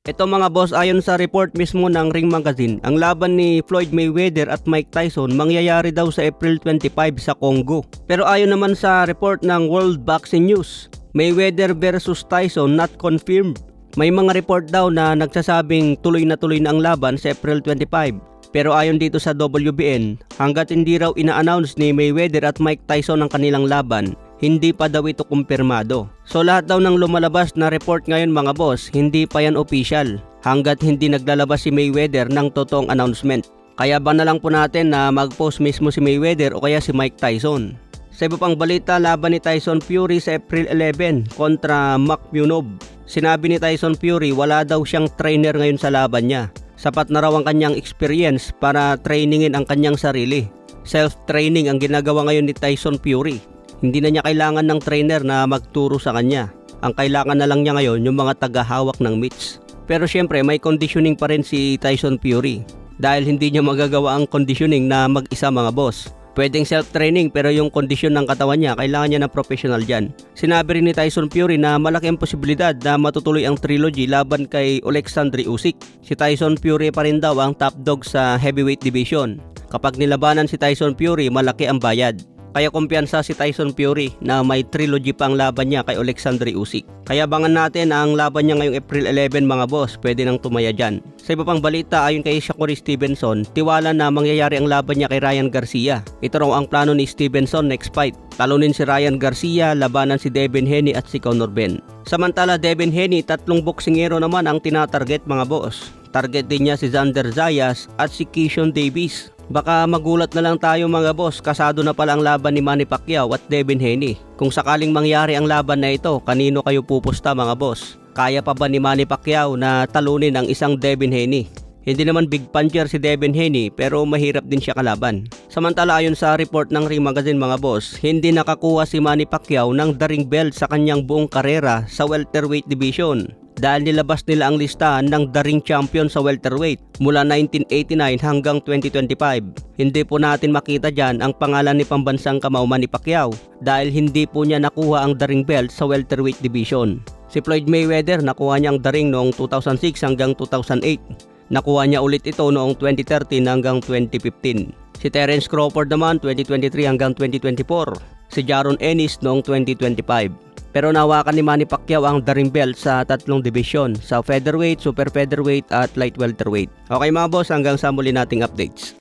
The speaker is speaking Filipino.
Ito mga boss, ayon sa report mismo ng Ring Magazine, ang laban ni Floyd Mayweather at Mike Tyson mangyayari daw sa April 25 sa Congo. Pero ayon naman sa report ng World Boxing News, Mayweather versus Tyson not confirmed. May mga report daw na nagsasabing tuloy na ang laban sa April 25. Pero ayon dito sa WBN, hanggat hindi raw ina-announce ni Mayweather at Mike Tyson ang kanilang laban, hindi pa daw ito kumpirmado. So lahat daw ng lumalabas na report ngayon mga boss, hindi pa yan official hanggat hindi naglalabas si Mayweather ng totoong announcement. Kaya ba na lang po natin na mag-post mismo si Mayweather o kaya si Mike Tyson. Sa iba pang balita, laban ni Tyson Fury sa April 11 kontra Makhmudov. Sinabi ni Tyson Fury wala daw siyang trainer ngayon sa laban niya. Sapat na raw ang kanyang experience para trainingin ang kanyang sarili. Self-training ang ginagawa ngayon ni Tyson Fury. Hindi na niya kailangan ng trainer na magturo sa kanya. Ang kailangan na lang niya ngayon yung mga tagahawak ng mitts. Pero syempre may conditioning pa rin si Tyson Fury. Dahil hindi niya magagawa ang conditioning na mag-isa mga boss. Pwedeng self-training pero yung kondisyon ng katawan niya, kailangan niya ng professional dyan. Sinabi rin ni Tyson Fury na malaki ang posibilidad na matutuloy ang trilogy laban kay Alexander Usyk. Si Tyson Fury pa rin daw ang top dog sa heavyweight division. Kapag nilabanan si Tyson Fury, malaki ang bayad. Kaya kumpiyansa si Tyson Fury na may trilogy pa ang laban niya kay Alexander Usyk. Kaya abangan natin ang laban niya ngayong April 11 mga boss, pwede nang tumaya dyan. Sa iba pang balita, ayon kay Shakur Stevenson, tiwala na mangyayari ang laban niya kay Ryan Garcia. Ito raw ang plano ni Stevenson next fight. Talunin si Ryan Garcia, labanan si Devin Haney at si Conor Benn. Samantala Devin Haney, 3 boksingero naman ang tinatarget mga boss. Target din niya si Xander Zayas at si Keyshawn Davis. Baka magulat na lang tayo mga boss, kasado na pala ang laban ni Manny Pacquiao at Devin Haney. Kung sakaling mangyari ang laban na ito, kanino kayo pupusta mga boss? Kaya pa ba ni Manny Pacquiao na talunin ang isang Devin Haney? Hindi naman big puncher si Devin Haney pero mahirap din siya kalaban. Samantala ayon sa report ng Ring Magazine mga boss, hindi nakakuha si Manny Pacquiao ng the ring belt sa kanyang buong karera sa welterweight division. Dahil nilabas nila ang listahan ng the ring champion sa welterweight mula 1989 hanggang 2025. Hindi po natin makita dyan ang pangalan ni pambansang kamao Manny Pacquiao dahil hindi po niya nakuha ang the ring belt sa welterweight division. Si Floyd Mayweather nakuha niya ang the ring noong 2006 hanggang 2008. Nakuha niya ulit ito noong 2013 hanggang 2015. Si Terence Crawford naman 2023 hanggang 2024. Si Jaron Ennis noong 2025. Pero nawakan ni Manny Pacquiao ang the ring belt sa 3 division, sa featherweight, super featherweight at light welterweight. Okay mga boss, hanggang sa muli nating updates.